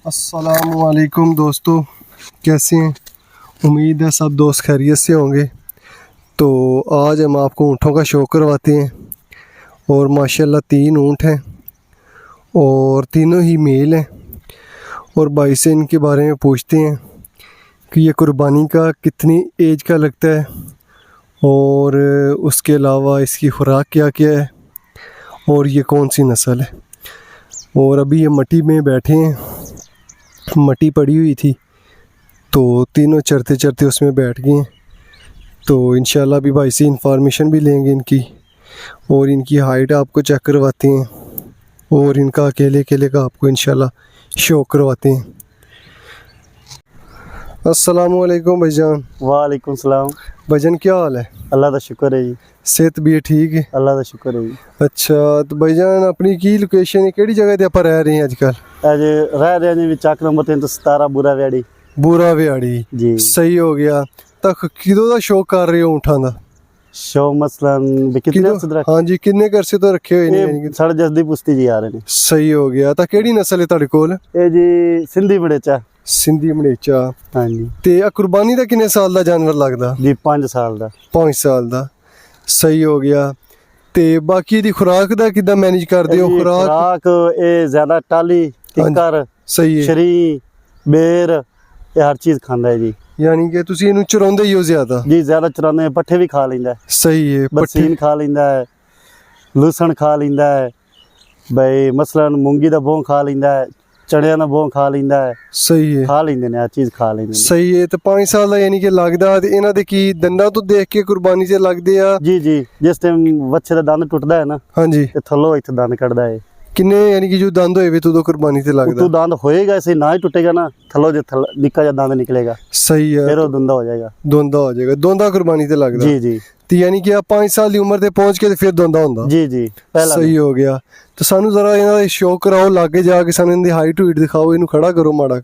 अस्सलामुअलैकुम दोस्तों, कैसे हैं? उम्मीद है सब दोस्त खैरियत से होंगे। तो आज हम आपको ऊँटों का शो करवाते हैं और माशाल्लाह 3 ऊँट हैं और तीनों ही मेल हैं। और भाई से इनके बारे में पूछते हैं कि ये कुर्बानी का कितनी एज का लगता है और उसके अलावा इसकी खुराक क्या क्या है और ये कौन सी नस्ल है। और अभी ये मट्टी में बैठे हैं, मट्टी पड़ी हुई थी तो तीनों चरते चरते उसमें बैठ गए हैं। तो इंशाल्लाह भी भाई से इंफॉर्मेशन भी लेंगे इनकी और इनकी हाइट आपको चेक करवाते हैं और इनका अकेले अकेले का आपको इंशाल्लाह शो करवाते हैं। अस्सलामुअलैकुम भाईजान। वालेकुम सलाम। भाईजान क्या हाल है? अल्लाह का शुक्र है जी। सेहत भी है ठीक है? अल्लाह का शुक्र है जी। अच्छा तो भाईजान अपनी की लोकेशन है, केड़ी जगह ते आप रह रहे हैं आजकल? आज रह रहे हैं जी चक नंबर 317 बुरा व्याड़ी। बुरा व्याड़ी जी सही हो गया। तक किदों दा शौक कर रहे हो ऊँटां दा? शो मसलन भी कितने अर्से तक? हाँ जी किन्ने करसे तो रखे हुए ने? साढ़े जसदी पुश्ती जी आ रहे ने। सही हो गया। तो केड़ी नस्ल है तुहाडे कोल? ए जी सिंधी बड़ेचा। सिंधी मड़ेचा। हाँ जी। ते आ कुर्बानी दा किन्ने साल दा जानवर लगदा? जी 5 साल दा। 5 साल दा सही हो गया। ते बाकी दी खुराक दा किदां मैनेज करदे हो? खुराक ए ज्यादा टाली टिक्कर सही है, शरी बेर ये हर चीज खांदा है जी। यानी कि तुसी इनु चराउंदे ही हो ज्यादा? जी ज्यादा चराने हैं, पट्ठे भी खा लेंदा है। सही है, बरसीन खा लेंदा है, लूसन खा लेंदा है, भाई मसलन मूंगी दा बों खा लेंदा है, चणियां दा बों खा लेंदा है। सही है, खा लेंदे ने, हर चीज खा लेंदे ने। सही है। तो 5 साल दा यानी कि लगदा ते इन्हां दे की दंदां तो देख के कुर्बानी ते लगदे आ? जी जी जिस टाइम बच्चे दा दंद टुटदा है ना हाँ जी, ते थल्लो इत्थे दंद कढदा है। किन्ने यानी कि जो दंद होए वे तो कुर्बानी ते लगदा? तू दंद होएगा ऐसे ना ही टूटेगा ना, थल्लो जे निक्का जा दंद निकलेगा सही है, फिर वो दुंदा हो जाएगा। दोंदा हो जाएगा, दोंदा कुर्बानी ते लगदा? जी जी तो यानी कि आप 5 साल की उम्र ते पहुंच के ते फिर दोंदा हुंदा? जी जी पहला सही हो गया। तो सानू जरा इन्हां दा शो कराओ, लागे जाके सानू इनदी हाइट हुइट दिखाओ, इनू खड़ा करो माड़ा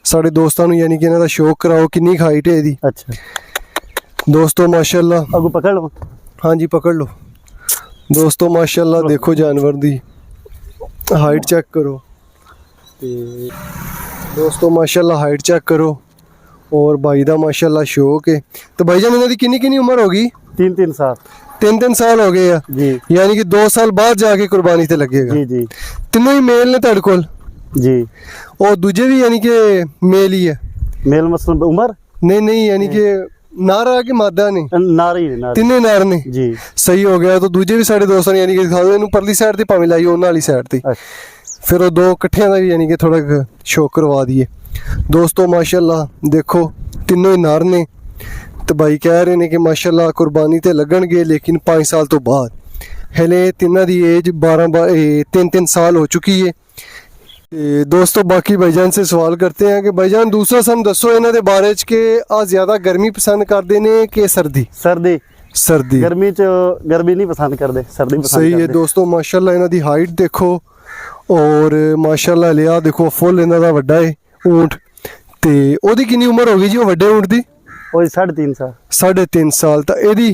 साढ़े दोस्तां नू, यानी कि इन्हां दा शो कराओ किन्नी हाइट है इहदी। अच्छा दोस्तों माशाल्लाह, अगू पकड़ लो। हाँ जी पकड़ लो। दोस्तों माशाल्लाह देखो जानवर दी हाइट चेक करो। ते दोस्तों माशाल्लाह हाइट चेक करो और भाई दा माशाल्लाह शौक है। तो भाईजान इन्हां दी किन्नी किन्नी उम्र होगी? 3 साल। 3 साल हो गए हैं जी यानी कि 2 साल बाद जाके कुर्बानी ते लगेगा। जी जी तीनों ही मेल ने तुहाडे कोल? जी और दूजे भी यानी कि मेल ही है? मेल मसलन उम्र नहीं नहीं यानी कि नारा के मादा ने? नारी ने, नारी। तिन्ने नार ने? जी सही हो गया। तो दूजे भी साढ़े दोस्त ने यानी कि दिखा दो इनू परली साइड ते भावें लाइए उन्हां वाली साइड ते, फिर वो 2 कट्ठियां दा भी यानी कि थोड़ा शो करवा दिए। दोस्तों माशाल्लाह देखो तीनों ही नार ने। तो भाई कह रहे ने कि माशाल्लाह कुर्बानी ते लगणगे लेकिन 5 साल तो बाद। हले तिन्हां दी एज 3 साल हो चुकी है। ते दोस्तों बाकी भाईजान से सवाल करते हैं कि भाईजान दूसरा सन दसो इन्हां दे बारे च कि आ ज्यादा गर्मी पसंद करदे ने कि सर्दी? सर्दी। सर्दी। गर्मी च गर्मी नहीं पसंद करदे, सर्दी पसंद सही है। करदे। दोस्तों माशाल्लाह इन्हां दी हाइट देखो और माशाल्लाह लिया देखो फुल इन्हां दा वड्डा है ऊंट। ते ओदी किन्नी उम्र होगी जी वो वड्डे ऊंट दी? ओही 3.5 साल। 3.5 साल। तो एदी?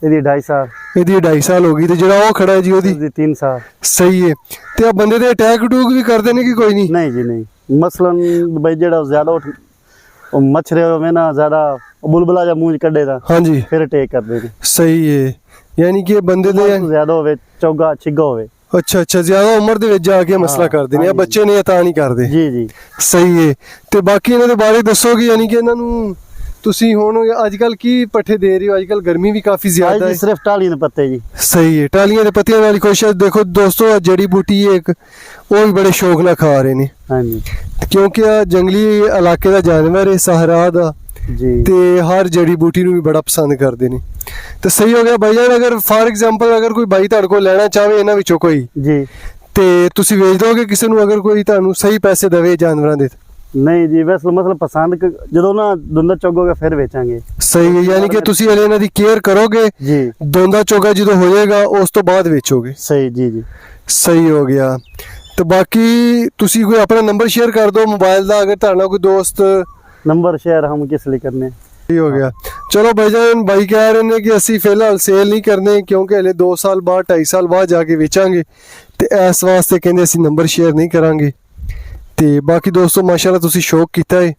ਇਹਦੀ 2.5 साल। एदी 2.5 साल होगी। तो ਜਿਹੜਾ ਉਹ ਖੜਾ ਹੈ ਜੀ ਉਹਦੀ? 3 साल। ਸਹੀ ਹੈ। ਤੇ ਆ ਬੰਦੇ ਦੇ ਅਟੈਕ ਟੂਕ ਵੀ ਕਰਦੇ ਨੇ ਕਿ ਕੋਈ ਨਹੀਂ? नहीं जी नहीं, मसलन भाई जेड़ा ज्यादा ਉਹ ਮੱਛਰੇ ਹੋਵੇ ਨਾ ਜ਼ਿਆਦਾ ਬੁਲਬੁਲਾ ਜਾਂ ਮੂੰਹ ਚ ਕੱਢੇ ਦਾ हाँ जी ਫਿਰ ਅਟੈਕ ਕਰਦੇ ਨੇ। सही है। यानी कि ਬੰਦੇ ਦੇ ਜ਼ਿਆਦਾ ਹੋਵੇ, ਚੌਗਾ ਛਿੱਗਾ ਹੋਵੇ। ਅੱਛਾ ਜ਼ਿਆਦਾ ਉਮਰ ਦੇ ਵਿੱਚ ਜਾ ਕੇ ਮਸਲਾ ਕਰਦੇ ਨੇ, ਆ ਬੱਚੇ ਨੇ ਤਾਂ ਨਹੀਂ ਕਰਦੇ। ਜੀ ਜੀ ਸਹੀ ਹੈ। ਤੇ ਬਾਕੀ ਇਹਨਾਂ ਦੇ ਬਾਰੇ ਦੱਸੋਗੇ ਯਾਨੀ ਕਿ ਇਹਨਾਂ ਨੂੰ ਤੁਸੀਂ ਹੁਣ ਅੱਜ ਕੱਲ ਕੀ ਪੱਠੇ ਦੇ ਰਹੇ ਹੋ? ਅੱਜ ਕੱਲ गर्मी भी काफी ज्यादा है। सिर्फ टाली ਦੇ ਪੱਤੇ ਜੀ। सही है। टालियां दे पत्तियां वाली कोशिश देखो दोस्तों, जड़ी बूटी है एक वो भी बड़े शौक ना खा रहे ने ਹਾਂਜੀ क्योंकि आ जंगली इलाके का जानवर है, सहरा दा ਜੀ ते हर जड़ी बूटी नू भी बड़ा पसंद करते ने। तो सही हो गया भाईजान। अगर फॉर एग्जांपल अगर कोई भाई तुहाडे कोल लेना चाहे इन्हां विचों कोई जी ते तुसी वेच दोगे किसी नू अगर कोई तुहानू सही पैसे देवे जानवरां दे? नहीं जी बस मतलब पसंद ਜਦੋਂ ਨਾ ਦੁੰਦਾ ਚੋਗੋਗਾ ਫਿਰ ਵੇਚਾਂਗੇ। सही है। यानी कि तुसी हले इन्हां दी केयर करोगे, जी दोंदा चोगा जो हो जाएगा उस तो बाद बेचोगे? सही जी जी सही हो गया। तो बाकी तुसी कोई अपना नंबर शेयर कर दो मोबाइल दा अगर तुहाडा कोई दोस्त। नंबर शेयर हम किस लिए करने? सही हो गया। चलो भाईजान भाई कह रहे हैं कि असी फिलहाल सेल नहीं करने क्योंकि हले 2 साल बाद 2.5 साल बाद जाके बेचांगे, तो इस वास्ते कहते असी नंबर शेयर नहीं करांगे। ਤੇ ਬਾਕੀ ਦੋਸਤੋ ਮਾਸ਼ਾਅੱਲਾ ਤੁਸੀਂ ਸ਼ੌਕ ਕੀਤਾ ਹੈ,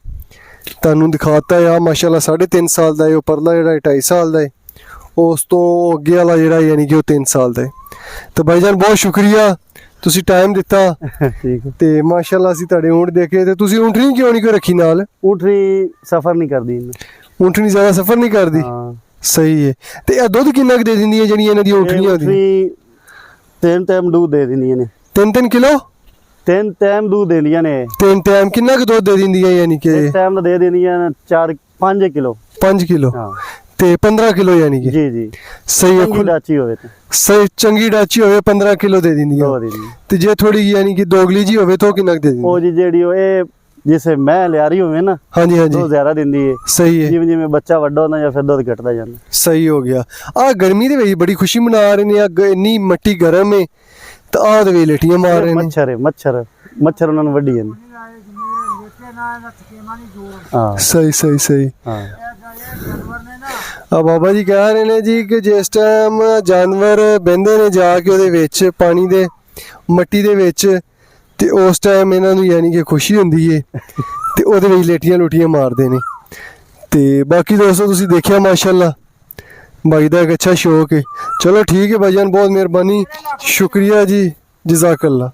ਤੁਹਾਨੂੰ ਦਿਖਾਤਾ ਆ ਮਾਸ਼ਾਅੱਲਾ 3.5 ਸਾਲ ਦਾ ਹੈ, ਉਹ ਪਰਲਾ ਜਿਹੜਾ 2.5 ਸਾਲ ਦਾ ਹੈ, ਉਸ ਤੋਂ ਅੱਗੇ ਵਾਲਾ ਜਿਹੜਾ ਯਾਨੀ ਕਿ ਉਹ 3 ਸਾਲ ਦਾ ਹੈ। ਤਾਂ ਭਾਈਜਾਨ ਬਹੁਤ ਸ਼ੁਕਰੀਆ, ਤੁਸੀਂ ਟਾਈਮ ਦਿੱਤਾ ਠੀਕ ਹੈ। ਤੇ ਮਾਸ਼ਾਅੱਲਾ ਅਸੀਂ ਤੁਹਾਡੇ ਊਂਠ ਦੇਖੇ। ਤੇ ਤੁਸੀਂ ਊਂਠਣੀ ਕਿਉਂ ਨਹੀਂ ਕੋਈ ਰੱਖੀ ਨਾਲ? ਊਠਣੀ ਸਫਰ ਨਹੀਂ ਕਰਦੀ ਇਹਨੂੰ। ਊਂਠਣੀ ਜ਼ਿਆਦਾ ਸਫ਼ਰ ਨਹੀਂ ਕਰਦੀ। ਹਾਂ ਸਹੀ ਹੈ। ਤੇ ਇਹ ਦੁੱਧ ਕਿੰਨਾ ਕੁ ਦੇ ਦਿੰਦੀ ਹੈ ਜਿਹੜੀਆਂ ਇਹਨਾਂ ਦੀਆਂ ਊਂਠਣੀਆਂ ਹੁੰਦੀਆਂ? ਊਠਣੀ 3 ਟਾਈਮ दूध ਦੇ ਦਿੰਦੀਆਂ ਨੇ। 3 ਕਿਲੋ 3 ਟਾਈਮ दूध ਦਿੰਦੀਆਂ ਨੇ। 3 ਟਾਈਮ ਕਿੰਨਾ ਕੁ ਦੁੱਧ ਦੇ ਦਿੰਦੀਆਂ ਯਾਨੀ ਕਿ? ਇੱਕ ਟਾਈਮ ਦਾ ਦੇ ਦਿੰਦੀਆਂ 5 ਕਿਲੋ। 5 ਕਿਲੋ ਹਾਂ ਤੇ 15 ਕਿਲੋ ਯਾਨੀ ਕਿ? ਜੀ ਜੀ। ਸਹੀ ਹੈ। ਚੰਗੀ ਡਾਚੀ ਹੋਵੇ ਤੇ ਸਹੀ ਚੰਗੀ ਡਾਚੀ ਹੋਵੇ 15 ਕਿਲੋ ਦੇ ਦਿੰਦੀਆਂ। ਦੋ ਦਿੰਦੀ। ਤੇ ਜੇ ਥੋੜੀ ਯਾਨੀ ਕਿ ਦੋਗਲੀ ਜੀ ਹੋਵੇ ਤਾਂ ਉਹ ਕਿੰਨਾ ਕੁ ਦੇ ਦਿੰਦੀ? ਉਹ ਜੀ ਜਿਹੜੀ ਉਹ ਇਹ ਜਿਸੇ ਮੈਂ ਲਿਆਰੀ ਹੋਵੇ ਨਾ ਹਾਂਜੀ ਹਾਂਜੀ ਉਹ ਜ਼ਿਆਦਾ ਦਿੰਦੀ ਹੈ। ਸਹੀ ਹੈ। ਜਿਵੇਂ ਜਿਵੇਂ ਬੱਚਾ ਵੱਡਾ ਹੁੰਦਾ ਜਾਂ ਫਿਰ ਦੁੱਧ ਘਟਦਾ ਜਾਂਦਾ। ਸਹੀ ਹੋ ਗਿਆ। ਆ ਗਰਮੀ ਦੇ ਵਿੱਚ ਬੜੀ ਖੁਸ਼ੀ ਮਨਾ ਰਹੇ ਨੇ, ਇੰਨੀ ਮਿੱਟੀ ਗਰਮ ਹੈ ਤਾਂ ਆਹ ਦੇ ਵੇ ਲੇਟੀਆਂ ਮਾਰ ਰਹੇ ਨੇ। ਮੱਛਰ ਹੈ, ਮੱਛਰ ਉਹਨਾਂ ਨੂੰ ਵੱਢੀ ਜਾਂਦੇ। ਹਾਂ ਸਹੀ ਸਹੀ ਸਹੀ। ਹਾਂ ਆ ਬਾਬਾ ਜੀ ਕਹਿ ਰਹੇ ਨੇ ਜੀ ਕਿ ਜਿਸ ਟਾਈਮ ਜਾਨਵਰ ਬਹਿੰਦੇ ਨੇ ਜਾ ਕੇ ਉਹਦੇ ਵਿੱਚ ਪਾਣੀ ਦੇ ਮਿੱਟੀ ਦੇ ਵਿੱਚ, ਤੇ ਉਸ ਟਾਈਮ ਇਹਨਾਂ ਨੂੰ ਯਾਨੀ ਕਿ ਖੁਸ਼ੀ ਹੁੰਦੀ ਏ ਤੇ ਉਹਦੇ ਵਿੱਚ ਲੇਟੀਆਂ ਮਾਰਦੇ ਨੇ। ਤੇ ਬਾਕੀ ਦੋਸਤੋ ਤੁਸੀਂ ਦੇਖਿਆ ਮਾਸ਼ਾਅੱਲਾ ਭਾਈ ਦਾ ਇੱਕ ਅੱਛਾ ਸ਼ੌਕ ਹੈ। ਚਲੋ ਠੀਕ ਹੈ ਭਾਈਜਾਨ, ਬਹੁਤ ਮਿਹਰਬਾਨੀ, ਸ਼ੁਕਰੀਆ ਜੀ, ਜਜ਼ਾਕ ਅੱਲਾ।